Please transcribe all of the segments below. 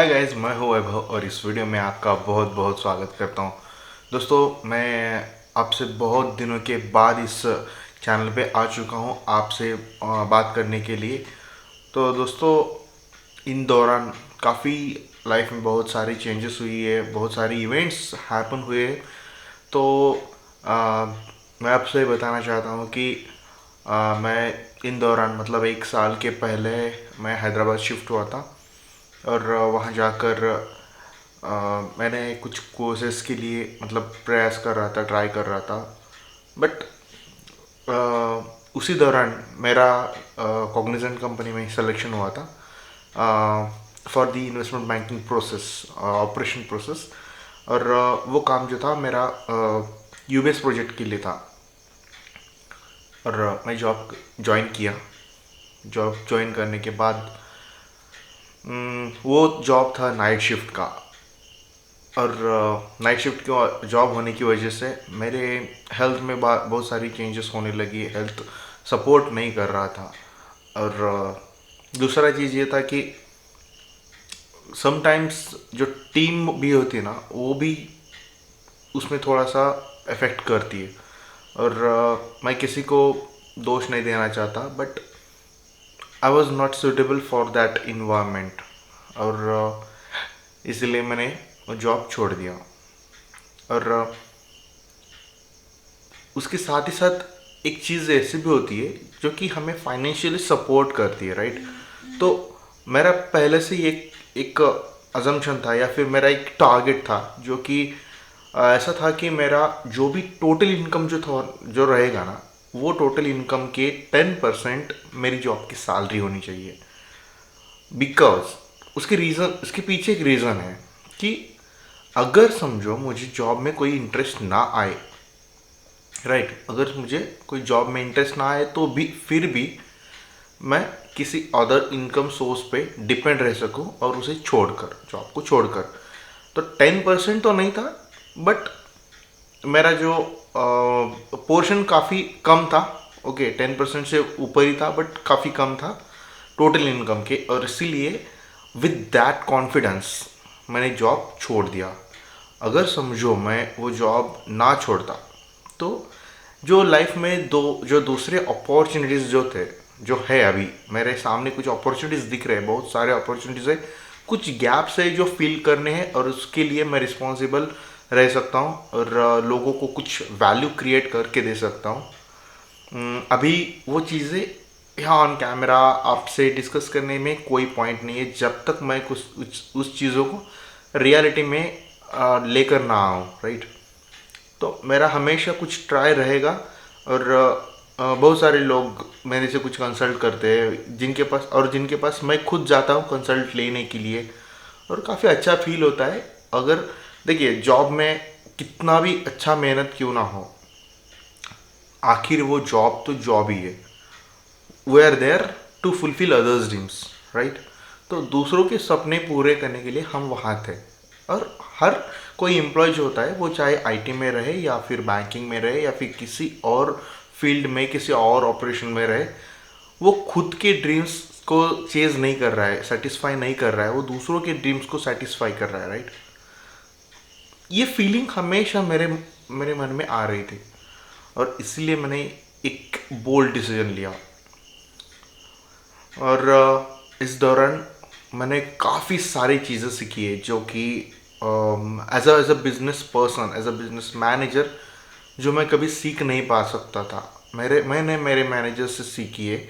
Hi guys, मैं हूँ वैभव और इस वीडियो में आपका बहुत बहुत स्वागत करता हूँ। दोस्तों, मैं आपसे बहुत दिनों के बाद इस चैनल पे आ चुका हूँ आपसे बात करने के लिए। तो दोस्तों, इन दौरान काफ़ी लाइफ में बहुत सारी चेंजेस हुई है, बहुत सारी इवेंट्स हैपन हुए हैं। तो आ, मैं आपसे बताना चाहता हूँ कि मैं इन दौरान मतलब 1 साल के पहले मैं हैदराबाद शिफ्ट हुआ था। और वहाँ जाकर मैंने कुछ कोर्सेज़ के लिए मतलब प्रयास कर रहा था, ट्राई कर रहा था। बट उसी दौरान मेरा कॉग्निजेंट कंपनी में सिलेक्शन हुआ था for the investment banking process, operation process. और वो काम जो था मेरा यूबीएस प्रोजेक्ट के लिए था। और मैं जॉब ज्वाइन किया। जॉब ज्वाइन करने के बाद वो जॉब था नाइट शिफ्ट का। और नाइट शिफ्ट की जॉब होने की वजह से मेरे हेल्थ में बहुत सारी चेंजेस होने लगी। हेल्थ सपोर्ट नहीं कर रहा था। और दूसरा चीज़ ये था कि समटाइम्स जो टीम भी होती है ना, वो भी उसमें थोड़ा सा इफ़ेक्ट करती है। और मैं किसी को दोष नहीं देना चाहता, but I was not suitable for that environment. और इसलिए मैंने वो जॉब छोड़ दिया। और उसके साथ ही साथ एक चीज़ ऐसी भी होती है जो कि हमें फाइनेंशियली सपोर्ट करती है, राइट। तो मेरा पहले से ही एक अजम्पशन था या फिर मेरा एक टारगेट था जो कि ऐसा था कि मेरा जो भी टोटल इनकम जो था जो रहेगा ना, वो टोटल इनकम के 10% मेरी जॉब की सैलरी होनी चाहिए। बिकॉज उसके पीछे एक रीज़न है कि अगर समझो मुझे जॉब में कोई इंटरेस्ट ना आए, राइट, अगर मुझे कोई जॉब में इंटरेस्ट ना आए तो भी फिर भी मैं किसी अदर इनकम सोर्स पे डिपेंड रह सकूं और उसे छोड़कर, जॉब को छोड़कर। तो 10% तो नहीं था, बट मेरा जो पोर्शन काफ़ी कम था। ओके, 10% से ऊपर ही था बट काफ़ी कम था टोटल इनकम के। और इसीलिए विद दैट कॉन्फिडेंस मैंने जॉब छोड़ दिया। अगर समझो मैं वो जॉब ना छोड़ता तो जो लाइफ में जो दूसरे अपॉर्चुनिटीज़ जो थे, जो है अभी मेरे सामने कुछ अपॉर्चुनिटीज़ दिख रहे हैं, बहुत सारे अपॉर्चुनिटीज़ है, कुछ गैप्स है जो फिल करने हैं और उसके लिए मैं रिस्पॉन्सिबल रह सकता हूँ और लोगों को कुछ वैल्यू क्रिएट करके दे सकता हूँ। अभी वो चीज़ें यहाँ ऑन कैमरा आपसे डिस्कस करने में कोई पॉइंट नहीं है जब तक मैं कुछ उस चीज़ों को रियलिटी में लेकर ना आऊँ, राइट। तो मेरा हमेशा कुछ ट्राई रहेगा। और बहुत सारे लोग मेरे से कुछ कंसल्ट करते हैं जिनके पास मैं खुद जाता हूँ कंसल्ट लेने के लिए। और काफ़ी अच्छा फील होता है। अगर देखिए, जॉब में कितना भी अच्छा मेहनत क्यों ना हो, आखिर वो जॉब तो जॉब ही है। We are there to fulfil others dreams, right. तो दूसरों के सपने पूरे करने के लिए हम वहाँ थे। और हर कोई एम्प्लॉय जो होता है वो चाहे आईटी में रहे या फिर बैंकिंग में रहे या फिर किसी और फील्ड में, किसी और ऑपरेशन में रहे, वो खुद के ड्रीम्स को चेज नहीं कर रहा है, सेटिस्फाई नहीं कर रहा है, वो दूसरों के ड्रीम्स को सेटिस्फाई कर रहा है, राइट। ये फीलिंग हमेशा मेरे मेरे मन में आ रही थी और इसलिए मैंने एक बोल्ड डिसीजन लिया। और इस दौरान मैंने काफ़ी सारी चीज़ें सीखी है जो कि as a business person, as a business manager जो मैं कभी सीख नहीं पा सकता था। मैंने मेरे मैनेजर से सीखी है।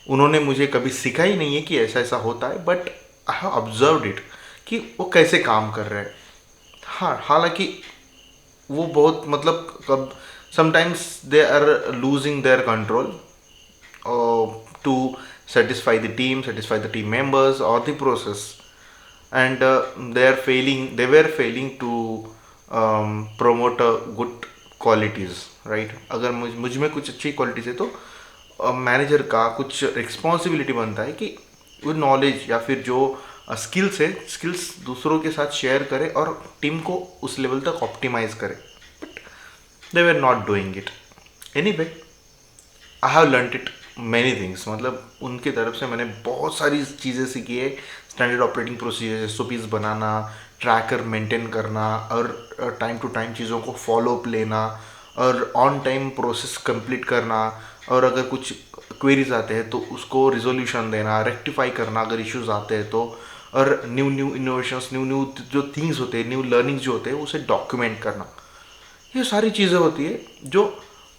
उन्होंने मुझे कभी सिखा ही नहीं है कि ऐसा ऐसा होता है, but I have observed it कि वो कैसे काम कर रहे हैं। हाँ, हालांकि वो बहुत मतलब कब sometimes they are losing their control to satisfy the team members or the process. And they were failing to promote good qualities, right। अगर मुझ में कुछ अच्छी क्वालिटीज है तो मैनेजर का कुछ रिस्पॉन्सिबिलिटी बनता है कि वो नॉलेज या फिर जो स्किल्स है, स्किल्स दूसरों के साथ शेयर करे और टीम को उस लेवल तक ऑप्टिमाइज करे। But they were not doing it. Anyway, I have learn it many things. मतलब उनकी तरफ से मैंने बहुत सारी चीज़ें सीखी है। स्टैंडर्ड ऑपरेटिंग प्रोसीजर SOPs बनाना, ट्रैकर मेंटेन करना और टाइम टू टाइम चीज़ों को फॉलो अप लेना और ऑन टाइम प्रोसेस कंप्लीट करना, और अगर कुछ क्वेरीज आते हैं तो उसको रिजोल्यूशन देना, रेक्टिफाई करना अगर इश्यूज आते हैं तो, और new new innovations, new new जो थिंग्स होते हैं, न्यू लर्निंग्स जो होते हैं उसे डॉक्यूमेंट करना। ये सारी चीज़ें होती है जो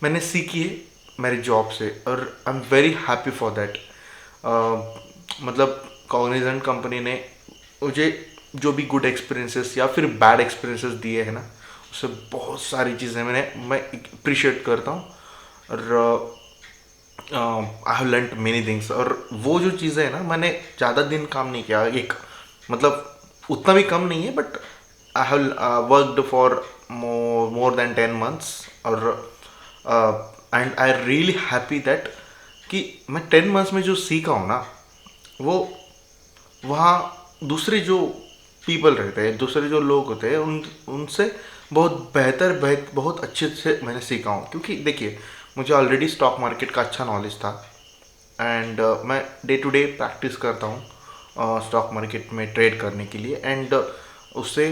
मैंने सीखी है मेरे जॉब से, और I am very happy for that. मतलब कॉग्निजेंट कंपनी ने मुझे जो भी गुड एक्सपीरियंसेस या फिर बैड एक्सपीरियंसेस दिए हैं ना, उससे बहुत सारी चीज़ें मैं अप्रिशिएट करता हूँ, और I have learned many things. और वो जो चीज़ें हैं ना, मैंने ज़्यादा दिन काम नहीं किया, एक मतलब उतना भी कम नहीं है, but I have worked for more than 10 months, और and I really happy that कि मैं 10 months में जो सीखा हूँ ना, वो वहाँ दूसरे जो पीपल रहते हैं, दूसरे जो लोग होते हैं, उनसे बहुत अच्छे से मैंने सीखा हूँ। क्योंकि देखिए, मुझे ऑलरेडी स्टॉक मार्केट का अच्छा नॉलेज था, एंड मैं डे टू डे प्रैक्टिस करता हूँ स्टॉक मार्केट में ट्रेड करने के लिए, एंड उससे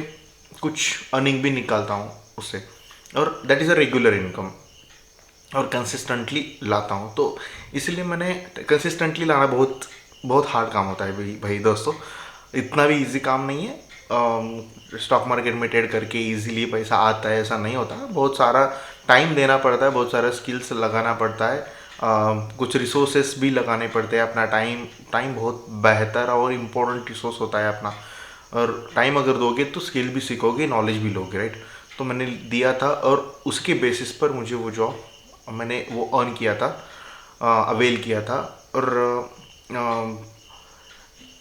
कुछ अर्निंग भी निकालता हूँ उससे, और that is a regular income, और कंसिस्टेंटली लाता हूँ। तो इसलिए मैंने कंसिस्टेंटली लाना बहुत बहुत हार्ड काम होता है भाई दोस्तों, इतना भी इजी काम नहीं है। स्टॉक मार्केट में ट्रेड करके इजीली पैसा आता है ऐसा नहीं होता, बहुत सारा टाइम देना पड़ता है, बहुत सारा स्किल्स लगाना पड़ता है, कुछ रिसोर्सेस भी लगाने पड़ते हैं। अपना टाइम बहुत बेहतर और इम्पोर्टेंट रिसोर्स होता है अपना, और टाइम अगर दोगे तो स्किल भी सीखोगे, नॉलेज भी लोगे, राइट। तो मैंने दिया था, और उसके बेसिस पर मुझे वो जॉब मैंने वो अर्न किया था, अवेल किया था। और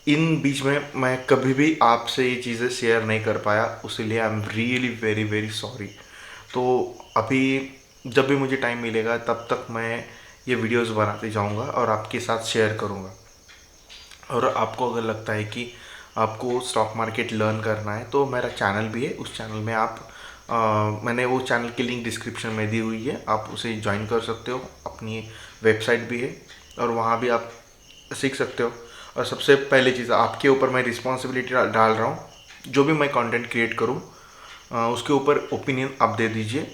इन बीच में मैं कभी भी आपसे ये चीज़ें शेयर नहीं कर पाया, उसीलिए I am really very very sorry. तो अभी जब भी मुझे टाइम मिलेगा तब तक मैं ये वीडियोस बनाते जाऊंगा और आपके साथ शेयर करूंगा। और आपको अगर लगता है कि आपको स्टॉक मार्केट लर्न करना है तो मेरा चैनल भी है, उस चैनल में आप मैंने वो चैनल की लिंक डिस्क्रिप्शन में दी हुई है, आप उसे ज्वाइन कर सकते हो। अपनी वेबसाइट भी है और वहाँ भी आप सीख सकते हो। और सबसे पहली चीज़, आपके ऊपर मैं रिस्पॉन्सिबिलिटी डाल रहा हूँ, जो भी मैं कंटेंट क्रिएट करूँ उसके ऊपर ओपिनियन आप दे दीजिए,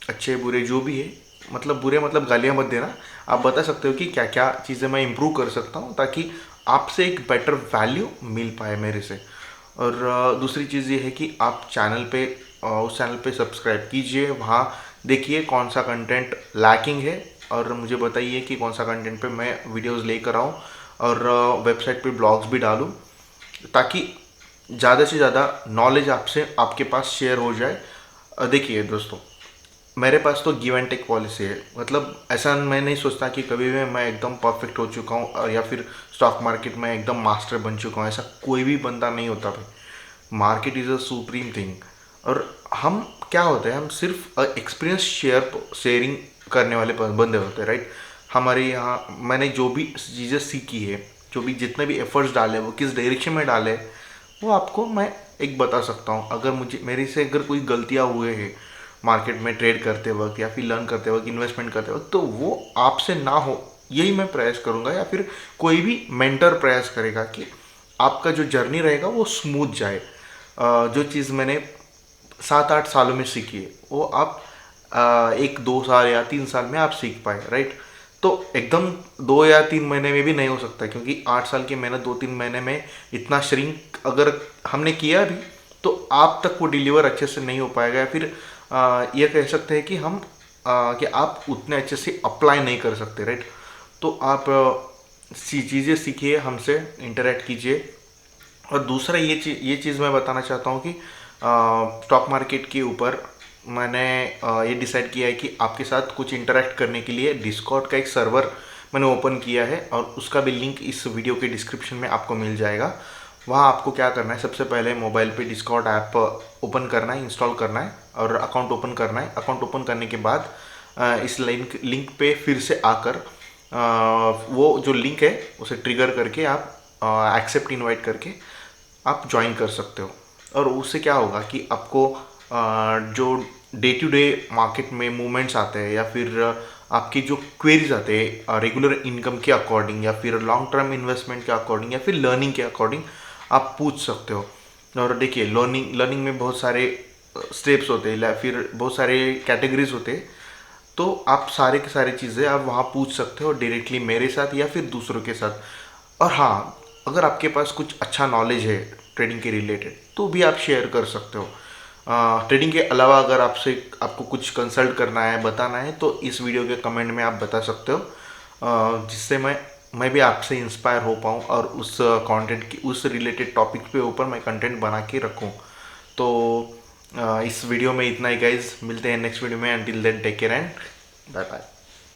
अच्छे बुरे जो भी है। मतलब बुरे मतलब गालियाँ मत देना, आप बता सकते हो कि क्या क्या चीज़ें मैं इम्प्रूव कर सकता हूँ, ताकि आपसे एक बेटर वैल्यू मिल पाए मेरे से। और दूसरी चीज़ ये है कि आप चैनल पे उस चैनल पे सब्सक्राइब कीजिए, वहाँ देखिए कौन सा कंटेंट लैकिंग है, और मुझे बताइए कि कौन सा कंटेंट पे मैं वीडियोस लेकर आऊँ, और वेबसाइट पे ब्लॉग्स भी डालूँ, ताकि ज़्यादा से ज़्यादा नॉलेज आपसे आपके पास शेयर हो जाए। देखिए दोस्तों, मेरे पास तो गिव एंड टेक पॉलिसी है, मतलब ऐसा मैं नहीं सोचता कि कभी भी मैं एकदम परफेक्ट हो चुका हूँ और या फिर स्टॉक मार्केट में एकदम मास्टर बन चुका हूँ, ऐसा कोई भी बंदा नहीं होता भाई। Market is a supreme thing, और हम क्या होते हैं, हम सिर्फ एक्सपीरियंस शेयरिंग करने वाले बंदे होते हैं, राइट। हमारे यहाँ मैंने जो भी चीज़ें सीखी है, जो भी जितने भी एफर्ट्स डाले वो किस डायरेक्शन में डाले, वो आपको मैं एक बता सकता हूँ। अगर मुझे मेरे से अगर कोई गलतियाँ हुए हैं मार्केट में ट्रेड करते वक्त या फिर लर्न करते वक्त, इन्वेस्टमेंट करते वक्त, तो वो आपसे ना हो, यही मैं प्रयास करूँगा, या फिर कोई भी मेंटर प्रयास करेगा कि आपका जो जर्नी रहेगा वो स्मूथ जाए। जो चीज़ मैंने 7-8 सालों में सीखी है वो आप 1-2 साल या 3 साल में आप सीख पाए, राइट। तो एकदम 2 या 3 महीने में भी नहीं हो सकता, क्योंकि 8 साल की मेहनत 2-3 महीने में इतना श्रिंक अगर हमने किया भी तो आप तक वो डिलीवर अच्छे से नहीं हो पाएगा, या फिर ये कह सकते हैं कि कि आप उतने अच्छे से अप्लाई नहीं कर सकते, राइट। तो आप चीज़ें सीखिए, हमसे इंटरेक्ट कीजिए। और दूसरा ये चीज़ मैं बताना चाहता हूँ कि स्टॉक मार्केट के ऊपर मैंने ये डिसाइड किया है कि आपके साथ कुछ इंटरेक्ट करने के लिए डिस्कॉर्ड का एक सर्वर मैंने ओपन किया है, और उसका भी लिंक इस वीडियो के डिस्क्रिप्शन में आपको मिल जाएगा। वहाँ आपको क्या करना है, सबसे पहले मोबाइल पे डिस्कॉर्ड ऐप ओपन करना है, इंस्टॉल करना है और अकाउंट ओपन करना है। अकाउंट ओपन करने के बाद इस लिंक पे फिर से आकर वो जो लिंक है उसे ट्रिगर करके आप एक्सेप्ट इनवाइट करके आप ज्वाइन कर सकते हो। और उससे क्या होगा कि आपको जो डे टू डे मार्केट में मूवमेंट्स आते हैं, या फिर आपकी जो क्वेरीज आते हैं रेगुलर इनकम के अकॉर्डिंग, या फिर लॉन्ग टर्म इन्वेस्टमेंट के अकॉर्डिंग, या फिर लर्निंग के अकॉर्डिंग, आप पूछ सकते हो। और देखिए लर्निंग में बहुत सारे स्टेप्स होते हैं या फिर बहुत सारे कैटेगरीज होते हैं, तो आप सारे के सारी चीज़ें आप वहाँ पूछ सकते हो डायरेक्टली मेरे साथ या फिर दूसरों के साथ। और हाँ, अगर आपके पास कुछ अच्छा नॉलेज है ट्रेडिंग के रिलेटेड तो भी आप शेयर कर सकते हो। ट्रेडिंग के अलावा अगर आपको कुछ कंसल्ट करना है, बताना है, तो इस वीडियो के कमेंट में आप बता सकते हो, जिससे मैं भी आपसे इंस्पायर हो पाऊँ और उस कंटेंट की उस रिलेटेड टॉपिक पे ऊपर मैं कंटेंट बना के रखूँ। तो इस वीडियो में इतना ही गाइज, मिलते हैं नेक्स्ट वीडियो में। Until then take care and bye bye.